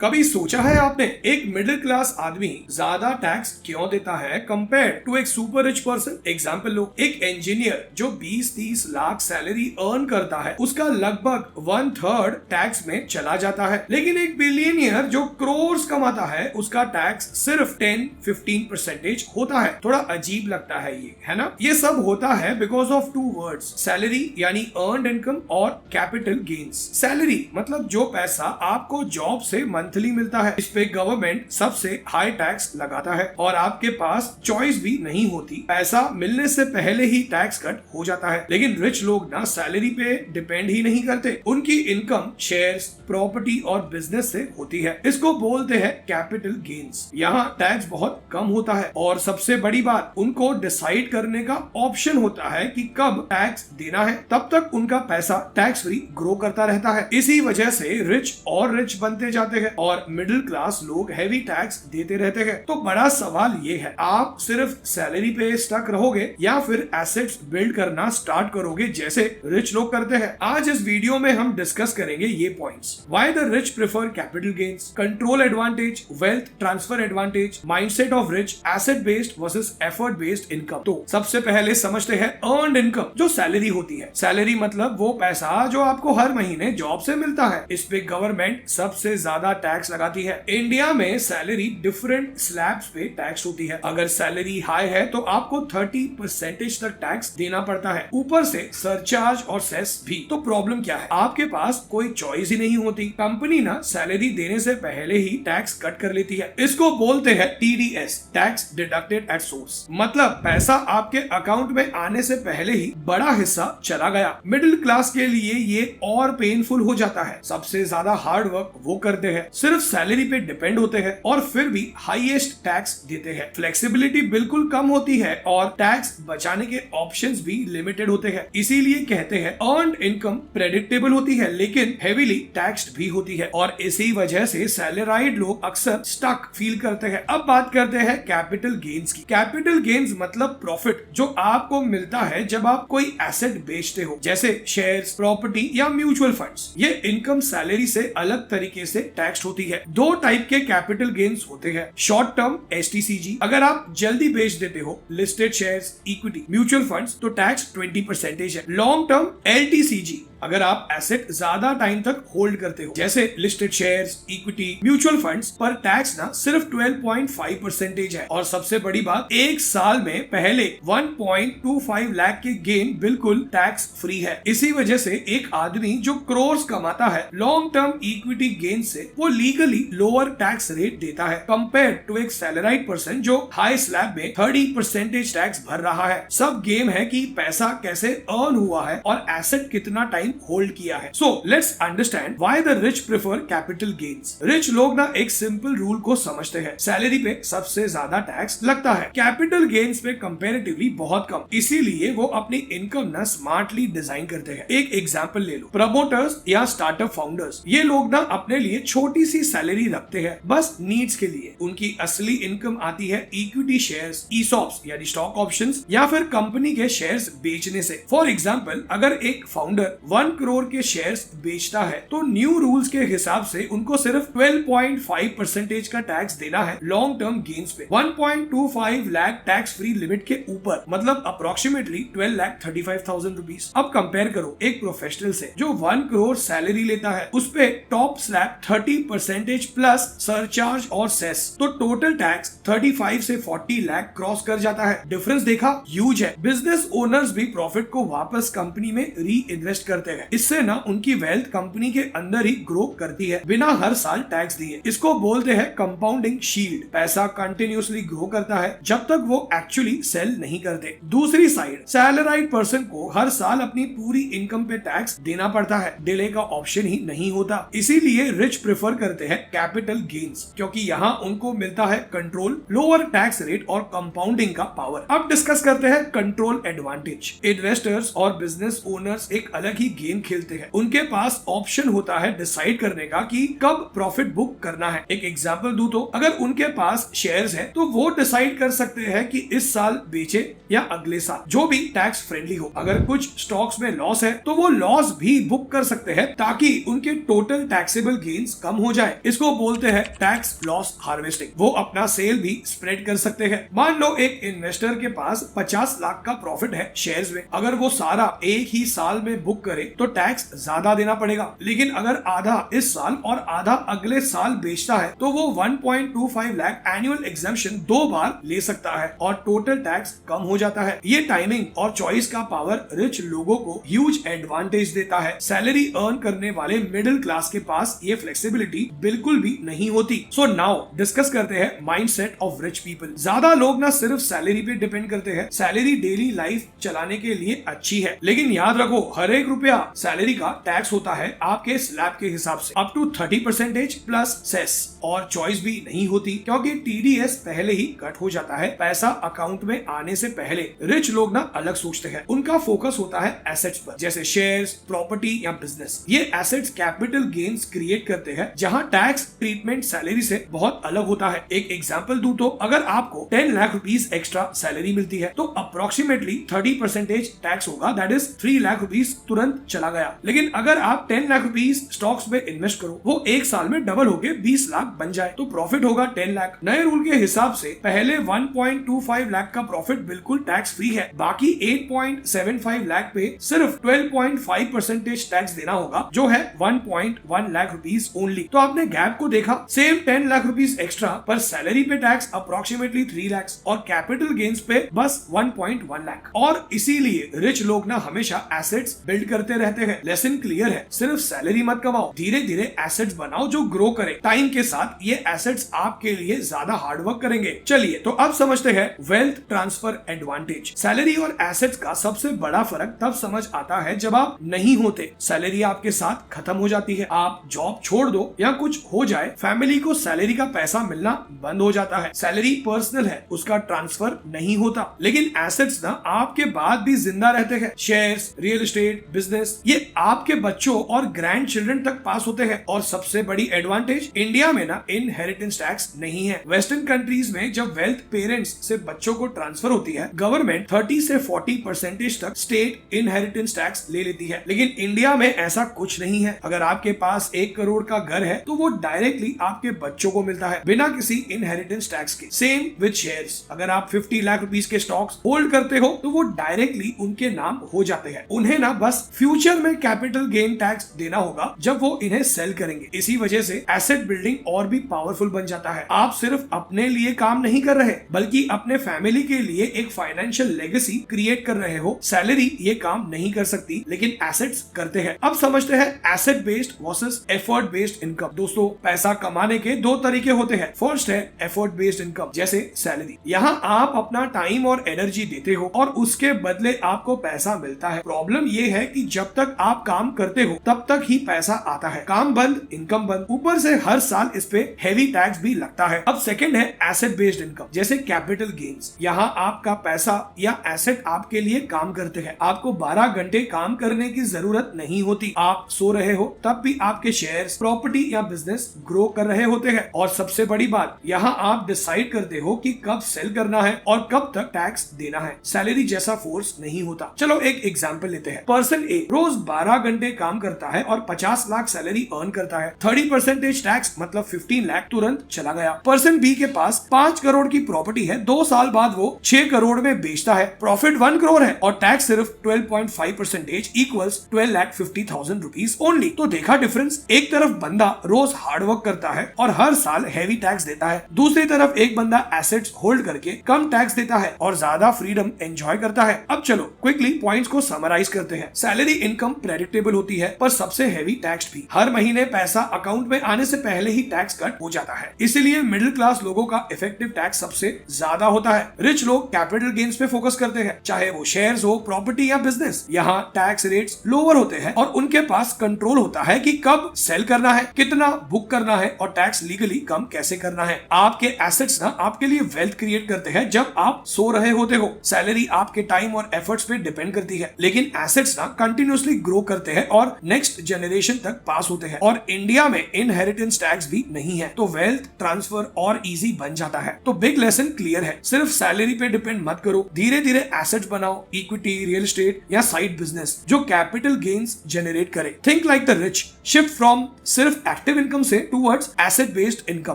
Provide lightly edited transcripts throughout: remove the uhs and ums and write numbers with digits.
कभी सोचा है आपने एक मिडिल क्लास आदमी ज्यादा टैक्स क्यों देता है कंपेयर टू एक सुपर रिच पर्सन? एग्जाम्पल लो, एक इंजीनियर जो 20-30 लाख सैलरी अर्न करता है उसका लगभग 1/3 टैक्स में चला जाता है, लेकिन एक बिलियनियर जो करोड़ कमाता है उसका टैक्स सिर्फ 10-15% होता है। थोड़ा अजीब लगता है ये, है ना? ये सब होता है because of two words, salary यानी अर्नड इनकम और कैपिटल गेन्स। सैलरी मतलब जो पैसा आपको जॉब से मंथली मिलता है, इस पे गवर्नमेंट सबसे हाई टैक्स लगाता है और आपके पास चॉइस भी नहीं होती, पैसा मिलने से पहले ही टैक्स कट हो जाता है। लेकिन रिच लोग ना सैलरी पे डिपेंड ही नहीं करते, उनकी इनकम शेयर्स, प्रॉपर्टी और बिजनेस से होती है। इसको बोलते हैं कैपिटल गेन्स। यहाँ टैक्स बहुत कम होता है और सबसे बड़ी बात, उनको डिसाइड करने का ऑप्शन होता है कि कब टैक्स देना है। तब तक उनका पैसा टैक्स फ्री ग्रो करता रहता है। इसी वजह से रिच और रिच बनते जाते हैं और मिडिल क्लास लोग हैवी टैक्स देते रहते हैं। तो बड़ा सवाल ये है, आप सिर्फ सैलरी पे स्टक रहोगे या फिर एसेट्स बिल्ड करना स्टार्ट करोगे जैसे रिच लोग करते हैं? आज इस वीडियो में हम डिस्कस करेंगे ये points. Why the rich prefer capital gains, control advantage, wealth transfer advantage, mindset of rich, asset based versus effort based income. तो सबसे पहले समझते हैं अर्न्ड इनकम, जो सैलरी होती है। सैलरी मतलब वो पैसा जो आपको हर महीने जॉब से मिलता है। इस पे गवर्नमेंट सबसे ज्यादा टैक्स लगाती है। इंडिया में सैलरी डिफरेंट स्लैब्स पे टैक्स होती है। अगर सैलरी हाई है तो आपको 30% तक टैक्स देना पड़ता है, ऊपर से सरचार्ज और सेस भी। तो प्रॉब्लम क्या है, आपके पास कोई चॉइस ही नहीं होती। कंपनी ना सैलरी देने से पहले ही टैक्स कट कर लेती है। इसको बोलते हैं TDS, tax deducted at source. मतलब पैसा आपके अकाउंट में आने से पहले ही बड़ा हिस्सा चला गया। मिडिल क्लास के लिए ये और पेनफुल हो जाता है। सबसे ज्यादा हार्ड वर्क वो करते हैं, सिर्फ सैलरी पे डिपेंड होते हैं और फिर भी हाईएस्ट टैक्स देते हैं। फ्लेक्सिबिलिटी बिल्कुल कम होती है और टैक्स बचाने के ऑप्शंस भी लिमिटेड होते हैं। इसीलिए कहते हैं अर्न्ड इनकम प्रेडिक्टेबल होती है लेकिन हेवीली टैक्स्ड भी होती है और इसी वजह से सैलराइड लोग अक्सर स्टक फील करते हैं। अब बात करते हैं कैपिटल गेन्स की। कैपिटल गेन्स मतलब प्रॉफिट जो आपको मिलता है जब आप कोई एसेट बेचते हो, जैसे शेयर्स, प्रॉपर्टी या म्यूचुअल फंड्स। ये इनकम सैलरी से अलग तरीके से टैक्स होती है। दो टाइप के कैपिटल गेन्स होते हैं, शॉर्ट टर्म STCG, अगर आप जल्दी बेच देते हो, listed shares, equity, mutual funds, तो टैक्स 20% है। लॉन्ग टर्म LTCG, अगर आप एसेट ज्यादा टाइम तक होल्ड करते हो, जैसे listed shares, equity, mutual funds, पर टैक्स ना सिर्फ 12.5% है। और सबसे बड़ी बात, एक साल में पहले 1.25 लाख के गेन बिल्कुल टैक्स फ्री है। इसी वजह से एक आदमी जो करोड़ कमाता है लॉन्ग टर्म इक्विटी गेन से, वो लीगली लोअर टैक्स रेट देता है कंपेयर टू एक सैलराइड पर्सन जो हाई स्लैब में 30% टैक्स भर रहा है। सब गेम है कि पैसा कैसे अर्न हुआ है और एसेट कितना टाइम होल्ड किया है। So let's understand why the rich prefer capital gains. Rich लोग ना एक सिंपल रूल को समझते हैं, सैलरी पे सबसे ज्यादा टैक्स लगता है, कैपिटल गेन्स पे कंपैरेटिवली बहुत कम। इसीलिए वो अपनी इनकम ना स्मार्टली डिजाइन करते हैं। एक एग्जांपल ले लो, प्रमोटर्स या स्टार्टअप फाउंडर्स, ये लोग ना अपने लिए छोटी सी सैलरी रखते हैं बस नीड्स के लिए। उनकी असली इनकम आती है इक्विटी शेयर्स, ESOPs यानी स्टॉक ऑप्शंस, या फिर कंपनी के शेयर्स बेचने से। फॉर एग्जांपल, अगर एक फाउंडर 1 करोड़ के शेयर्स बेचता है तो न्यू रूल्स के हिसाब से उनको सिर्फ 12.5% का टैक्स देना है लॉन्ग टर्म गेन्स पे, 1.25 लाख टैक्स फ्री लिमिट के ऊपर, मतलब अप्रोक्सीमेटली 12,35,000 रुपीज। अब कंपेयर करो एक प्रोफेशनल से जो 1 करोड़ सैलरी लेता है, उस पे टॉप स्लैब 30% प्लस सरचार्ज और सेस, तो टोटल टैक्स 35 से 40 लाख क्रॉस कर जाता है। डिफरेंस देखा, ह्यूज है। बिजनेस ओनर्स भी प्रॉफिट को वापस कंपनी में री इन्वेस्ट करते हैं। इससे ना उनकी वेल्थ कंपनी के अंदर ही ग्रो करती है बिना हर साल टैक्स दिए। इसको बोलते हैं कंपाउंडिंग शील्ड। पैसा कंटिन्यूअसली ग्रो करता है जब तक वो एक्चुअली सेल नहीं करते। दूसरी साइड, सैलराइड पर्सन को हर साल अपनी पूरी इनकम पे टैक्स देना पड़ता है, डिले का ऑप्शन ही नहीं होता। इसीलिए रिच प्रेफर करते हैं कैपिटल गेन्स, क्योंकि यहाँ उनको मिलता है कंट्रोल, लोअर टैक्स रेट और कंपाउंडिंग का पावर। अब डिस्कस करते हैं कंट्रोल एडवांटेज। इन्वेस्टर्स और बिजनेस ओनर्स एक अलग ही गेम खेलते हैं। उनके पास ऑप्शन होता है डिसाइड करने का कि कब प्रॉफिट बुक करना है। एक एग्जांपल दूं तो अगर उनके पास शेयर्स हैं तो वो डिसाइड कर सकते हैं कि इस साल बेचे या अगले साल, जो भी टैक्स फ्रेंडली हो। अगर कुछ स्टॉक्स में लॉस है तो वो लॉस भी बुक कर सकते हैं ताकि उनके टोटल टैक्सेबल गेन्स कम हो जाए। इसको बोलते हैं टैक्स लॉस हार्वेस्टिंग। वो अपना सेल भी स्प्रेड कर सकते हैं। मान लो एक इन्वेस्टर के पास 50 लाख का प्रॉफिट है शेयर्स में, अगर वो सारा एक ही साल में बुक करे तो टैक्स ज्यादा देना पड़ेगा, लेकिन अगर आधा इस साल और आधा अगले साल बेचता है तो वो 1.25 लाख एनुअल एग्जम्पशन 2 बार ले सकता है और टोटल टैक्स कम हो जाता है। ये टाइमिंग और चॉइस का पावर रिच लोगों को ह्यूज एडवांटेज देता है। सैलरी अर्न करने वाले मिडिल क्लास के पास ये फ्लेक्सिबिलिटी बिल्कुल भी नहीं होती। सो नाउ डिस्कस करते हैं माइंडसेट ऑफ रिच पीपल। ज्यादा लोग ना सिर्फ सैलरी पे डिपेंड करते हैं। सैलरी डेली लाइफ चलाने के लिए अच्छी है, लेकिन याद रखो हर एक रुपया सैलरी का टैक्स होता है आपके स्लैब के हिसाब से अप टू 30% प्लस सेस, और चॉइस भी नहीं होती क्योंकि टीडीएस पहले ही कट हो जाता है पैसा अकाउंट में आने से पहले। रिच लोग ना अलग सोचते हैं। उनका फोकस होता है एसेट्स पर, जैसे शेयर्स, प्रॉपर्टी या बिजनेस। ये एसेट्स कैपिटल गेन्स क्रिएट करते हैं जहां टैक्स ट्रीटमेंट सैलरी से बहुत अलग होता है। एक एग्जांपल दूं तो अगर आपको 10 लाख रुपीस एक्स्ट्रा सैलरी मिलती है तो अप्रोक्सीमेटली 30% टैक्स होगा, दैट इज 3 लाख रुपीस तुरंत चला गया। लेकिन अगर आप 10 लाख रुपीस स्टॉक्स में इन्वेस्ट करो, वो एक साल में डबल होके 20 लाख बन जाए तो प्रॉफिट होगा 10 लाख। नए रूल के हिसाब से पहले 1.25 लाख का प्रॉफिट बिल्कुल टैक्स फ्री है, बाकी 8.75 लाख पे सिर्फ 12.5% टैक्स देना होगा, जो है 1.1 लाख रुपीस ओनली। तो आपने गैप को देखा, सेम 10 लाख रुपीस एक्स्ट्रा पर सैलरी पे टैक्स अप्रोक्सीमेटली 3 लाख और कैपिटल गेन्स पे बस 1.1 लाख। और इसीलिए रिच लोग ना हमेशा एसेट्स बिल्ड करते रहते हैं। लेसन क्लियर है, सिर्फ सैलरी मत कमाओ, धीरे धीरे एसेट्स बनाओ जो ग्रो करे। टाइम के साथ ये एसेट्स आपके लिए ज्यादा हार्डवर्क करेंगे। चलिए तो अब समझते हैं वेल्थ ट्रांसफर एडवांटेज। सैलरी और एसेट्स का सबसे बड़ा फर्क तब समझ आता है जब आप नहीं होते। सैलरी आपके साथ खत्म हो जाती है, आप जॉब छोड़ दो या कुछ हो जाए, फैमिली को सैलरी का पैसा मिलना बंद हो जाता है। सैलरी पर्सनल है, उसका ट्रांसफर नहीं होता, लेकिन एसेट्स ना आपके बाद भी जिंदा रहते हैं। शेयर्स, रियल एस्टेट, बिजनेस, ये आपके बच्चों और ग्रैंड चिल्ड्रन तक पास होते हैं। और सबसे बड़ी एडवांटेज, इंडिया में ना इनहेरिटेंस टैक्स नहीं है। वेस्टर्न कंट्रीज में जब वेल्थ पेरेंट्स से बच्चों को ट्रांसफर होती है, गवर्नमेंट 30 से 40% तक स्टेट इनहेरिटेंस टैक्स ले लेती है, लेकिन इंडिया में ऐसा कुछ नहीं है। अगर आपके पास 1 करोड़ का घर है तो वो डायरेक्टली आपके बच्चों को मिलता है बिना किसी इनहेरिटेंस टैक्स के। सेम विद शेयर्स, अगर आप 50 लाख रुपीस के स्टॉक्स होल्ड करते हो तो वो डायरेक्टली उनके नाम हो जाते हैं। उन्हें ना बस फ्यूचर में कैपिटल गेन टैक्स देना होगा जब वो इन्हें सेल करेंगे। इसी वजह से एसेट बिल्डिंग और भी पावरफुल बन जाता है। आप सिर्फ अपने लिए काम नहीं कर रहे बल्कि अपने फैमिली के लिए एक फाइनेंशियल लेगेसी क्रिएट कर रहे हो। सैलरी ये काम नहीं कर सकती, लेकिन एसेट्स करते हैं। अब समझते हैं asset based versus effort based income. दोस्तों, पैसा कमाने के 2 तरीके होते हैं। फर्स्ट है एफर्ट बेस्ड इनकम, जैसे सैलरी। यहाँ आप अपना टाइम और एनर्जी देते हो और उसके बदले आपको पैसा मिलता है। प्रॉब्लम ये है कि जब तक आप काम करते हो तब तक ही पैसा आता है, काम बंद इनकम बंद, ऊपर से हर साल इस पे हैवी टैक्स भी लगता है। अब सेकंड है एसेट बेस्ड इनकम, जैसे कैपिटल गेन्स। यहाँ आपका पैसा या एसेट आपके लिए काम करते हैं। आपको 12 घंटे काम करने की जरूरत नहीं होती। आप सो रहे हो तब भी आपके शेयर्स, प्रॉपर्टी या बिजनेस ग्रो कर रहे होते हैं। और सबसे बड़ी बात, यहाँ आप डिसाइड करते हो कि कब सेल करना है और कब तक टैक्स देना है। सैलरी जैसा फोर्स नहीं होता। चलो एक एग्जांपल लेते हैं। पर्सन ए रोज 12 घंटे काम करता है और 50 लाख सैलरी अर्न करता है। 30% टैक्स मतलब 15 लाख तुरंत चला गया। पर्सन बी के पास 5 करोड़ की प्रॉपर्टी है, 2 साल बाद वो 6 करोड़ में बेचता है, प्रॉफिट 1 करोड़ है और टैक्स सिर्फ 12.5% इक्वल्स 12,50,000 रुपीज ओनली। तो देखा डिफरेंस? एक तरफ बंदा रोज हार्डवर्क करता है और हर साल हैवी टैक्स देता है, दूसरी तरफ एक बंदा एसेट्स होल्ड करके कम टैक्स देता है और ज्यादा फ्रीडम एंजॉय करता है। अब चलो क्विकली पॉइंट्स को समराइज करते हैं। सैलरी इनकम प्रेडिक्टेबल होती है पर सबसे हैवी टैक्स भी। हर महीने पैसा अकाउंट में आने से पहले ही टैक्स कट हो जाता है, इसीलिए मिडिल क्लास लोगों का इफेक्टिव टैक्स सबसे ज्यादा होता है। रिच लोग कैपिटल गेन्स पे फोकस करते हैं, चाहे वो शेयर्स हो, प्रॉपर्टी या बिजनेस। यहाँ टैक्स रेट्स लोअर होते हैं और उनके पास कंट्रोल होता है कि कब सेल करना है, कितना बुक करना है और टैक्स लीगली कम कैसे करना है। आपके एसेट्स ना आपके लिए वेल्थ क्रिएट करते हैं जब आप सो रहे होते हो। सैलरी आपके टाइम और एफर्ट्स पे डिपेंड करती है, लेकिन एसेट्स ना कंटिन्यू कंटिन्यूअसली ग्रो करते हैं और नेक्स्ट जनरेशन तक पास होते हैं। और इंडिया में इनहेरिटेंस टैक्स भी नहीं है, तो वेल्थ ट्रांसफर और इजी बन जाता है। तो बिग लेसन क्लियर है, सिर्फ सैलरी पे डिपेंड मत करो, धीरे धीरे एसेट बनाओ, इक्विटी, रियल एस्टेट या साइड बिजनेस जो कैपिटल गेन्स जनरेट करे। Think like the rich, shift from सिर्फ एक्टिव इनकम से towards asset based income.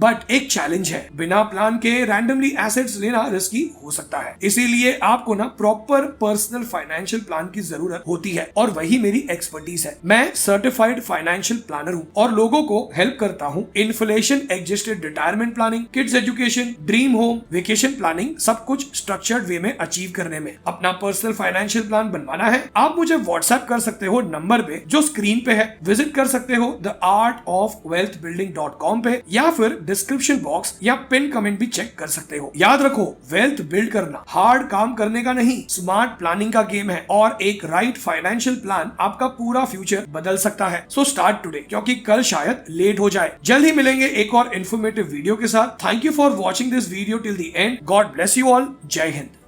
But एक चैलेंज है, बिना प्लान के रैंडमली एसेट्स लेना रिस्की हो सकता है, इसीलिए आपको ना प्रॉपर पर्सनल फाइनेंशियल प्लान की जरूरत होती है और वही मेरी एक्सपर्टीज है। मैं सर्टिफाइड फाइनेंशियल प्लानर हूँ और लोगों को हेल्प करता हूँ inflation adjusted retirement planning, kids education, dream home, vacation planning, सब कुछ स्ट्रक्चर्ड वे में अचीव करने में। अपना पर्सनल फाइनेंशियल प्लान बनवाना है, आप मुझे व्हाट्सएप कर सकते हो नंबर पे जो स्क्रीन पे है, विजिट कर सकते हो theartofwealthbuilding.com पे या फिर डिस्क्रिप्शन बॉक्स या पिन कमेंट भी चेक कर सकते हो। याद रखो, वेल्थ बिल्ड करना हार्ड काम करने का नहीं, स्मार्ट प्लानिंग का गेम है और एक राइट फाइनेंशियल प्लान आपका पूरा फ्यूचर बदल सकता है। सो स्टार्ट टुडे, क्योंकि कल शायद लेट हो जाए। जल्द ही मिलेंगे एक और इन्फॉर्मेटिव वीडियो के साथ। Thank you for watching this video till the end. God bless you all. जय हिंद।